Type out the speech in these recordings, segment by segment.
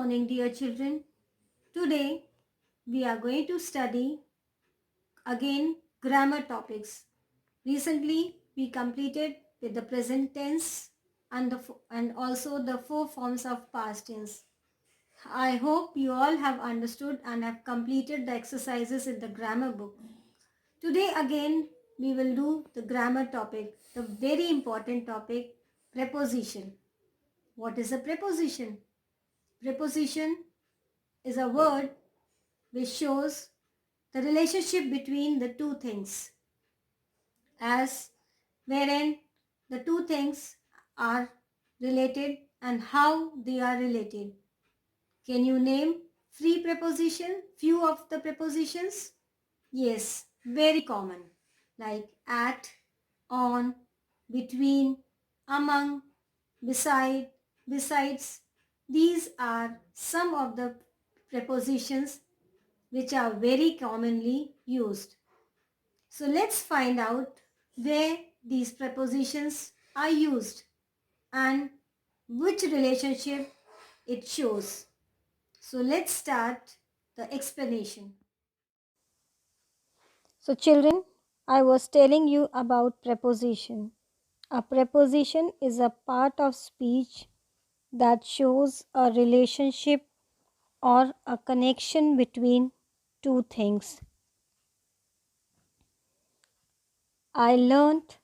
morning, dear children. Today we are going to study again grammar topics. Recently we completed with the present tense and also the four forms of past tense. I hope you all have understood and have completed the exercises in the grammar book. Today again we will do the grammar topic, the very important topic, preposition. What is a preposition? Preposition is a word which shows the relationship between the two things, as wherein the two things are related and how they are related. Can you name few of the prepositions? Yes, very common, like at, on, between, among, beside, besides. These are some of the prepositions which are very commonly used. So let's find out where these prepositions are used and which relationship it shows. So let's start the explanation. So children, I was telling you about preposition. A preposition is a part of speech that shows a relationship or a connection between two things. I learned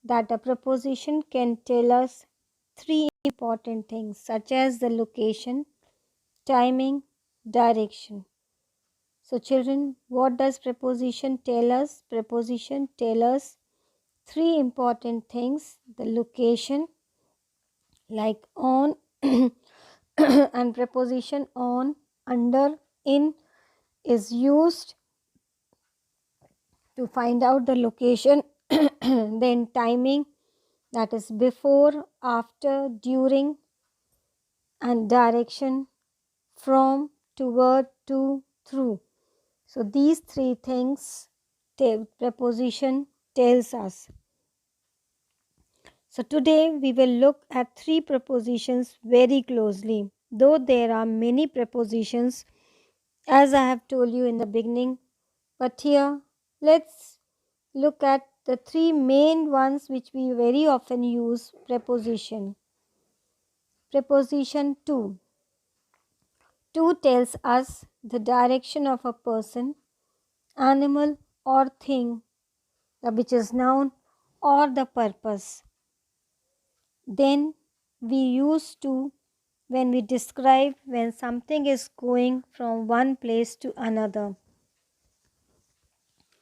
that a preposition can tell us three important things such as the location, timing, direction. So children, what does preposition tell us? Preposition tell us three important things: the location, like on, and preposition on, under, in is used to find out the location. Then timing, that is before, after, during, and direction, from, toward, to, through. So these three things preposition tells us. So today we will look at three prepositions very closely. Though there are many prepositions, as I have told you in the beginning, but here let's look at the three main ones which we very often use. Preposition. Preposition to. To tells us the direction of a person, animal or thing, which is noun, or the purpose. Then we use to when we describe when something is going from one place to another.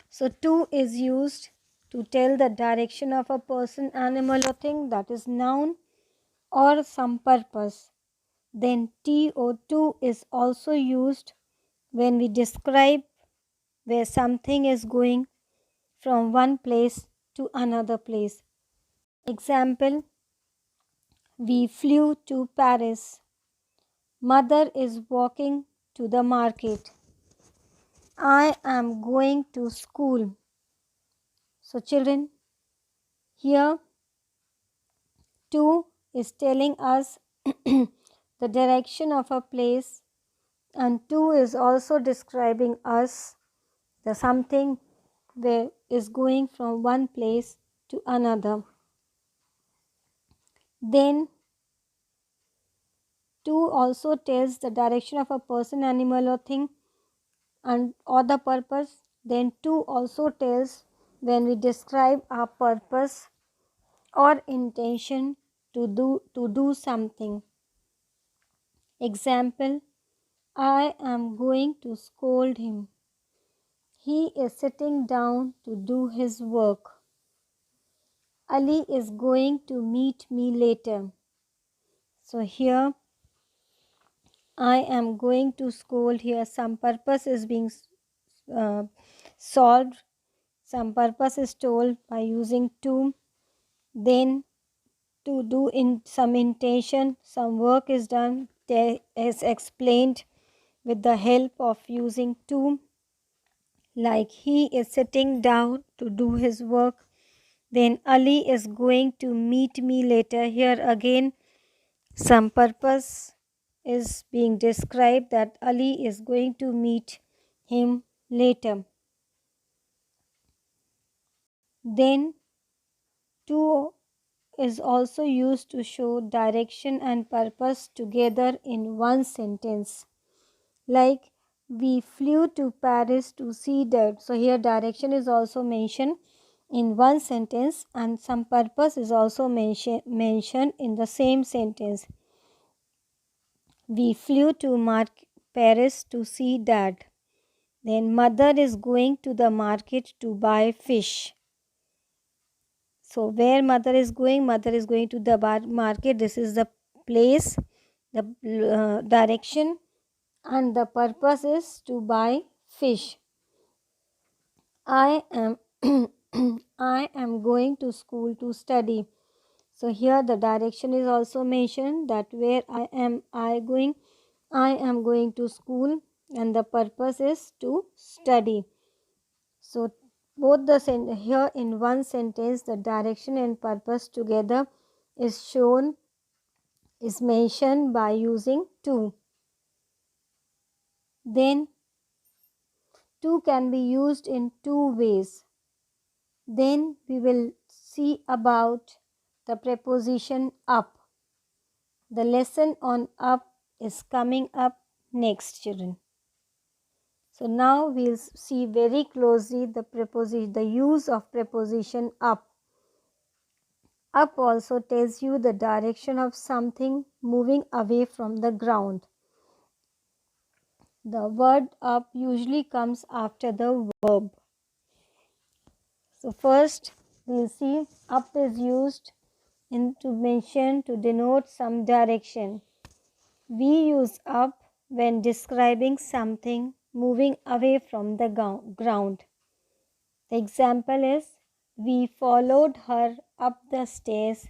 So to is used to tell the direction of a person, animal or thing, that is noun, or some purpose. Then T or to is also used when we describe where something is going from one place to another place. Example, we flew to Paris. Mother is walking to the market. I am going to school. So children, here to is telling us the direction of a place, and to is also describing us the something where is going from one place to another. Then to also tells the direction of a person, animal or thing, and or the purpose. Then to also tells when we describe our purpose or intention to do something. Example, I am going to scold him. He is sitting down to do his work. Ali is going to meet me later. So here I am going to scold, here some purpose is being solved, some purpose is told by using to. Then to do in some intention, some work is done, there is explained with the help of using to, like he is sitting down to do his work. Then Ali is going to meet me later, here again some purpose is being described that Ali is going to meet him later. Then to is also used to show direction and purpose together in one sentence. Like we flew to Paris to see that. So here direction is also mentioned in one sentence and some purpose is also mentioned in the same sentence. We flew to Paris to see dad. Then mother is going to the market to buy fish. So where mother is going to the market. This is the place, the direction, and the purpose is to buy fish. I am I am going to school to study. So here the direction is also mentioned that where I am going to school and the purpose is to study. So both here in one sentence the direction and purpose together is mentioned by using to. Then to can be used in two ways. Then we will see about the preposition up. The lesson on up is coming up next, children. So now we'll see very closely the use of preposition up. Up also tells you the direction of something moving away from the ground. The word up usually comes after the verb. So first we'll see up is used to denote some direction. We use up when describing something moving away from the ground. The example is, we followed her up the stairs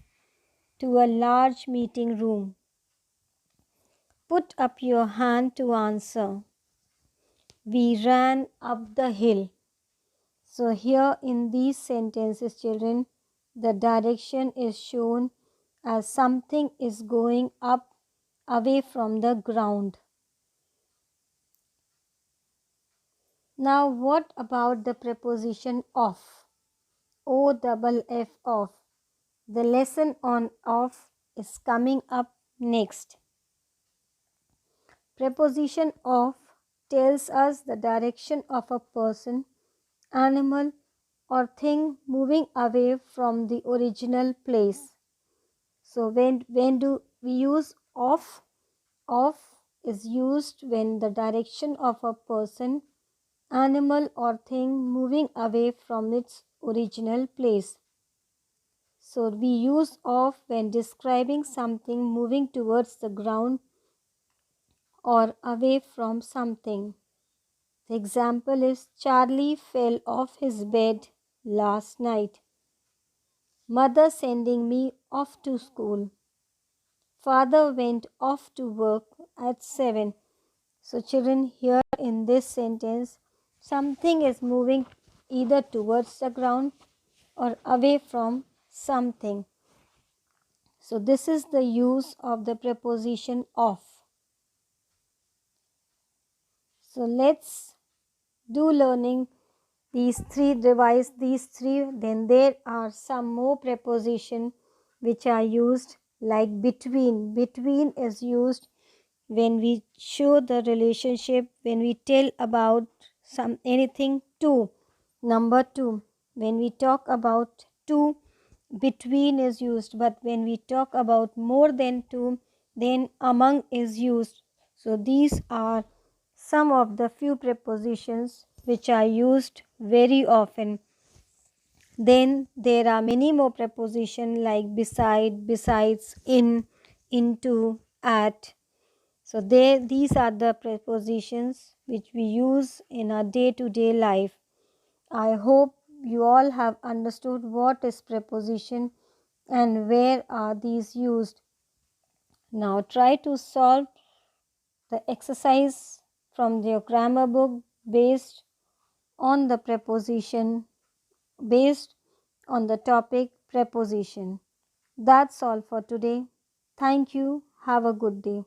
to a large meeting room. Put up your hand to answer. We ran up the hill. So here in these sentences, children, the direction is shown as something is going up away from the ground. Now what about the preposition off? O-double-F off. The lesson on off is coming up next. Preposition off tells us the direction of a person, animal or thing moving away from the original place. So when do we use off? Off is used when the direction of a person, animal or thing moving away from its original place. So we use off when describing something moving towards the ground or away from something. The example is, Charlie fell off his bed last night. Mother sending me off to school. Father went off to work at 7. So children, here in this sentence, something is moving either towards the ground or away from something. So this is the use of the preposition off. So let's do learning these three, revise these three. Then there are some more preposition which are used, like between. Between is used when we show the relationship, when we tell about anything to. Number 2, when we talk about two, between is used, but when we talk about more than two, then among is used. So these are some of the few prepositions which are used very often. Then there are many more prepositions like beside, besides, in, into, at. So these are the prepositions which we use in our day-to-day life. I hope you all have understood what is preposition and where are these used. Now try to solve the exercise from your grammar book based on the preposition, based on the topic preposition. That's all for today. Thank you. Have a good day.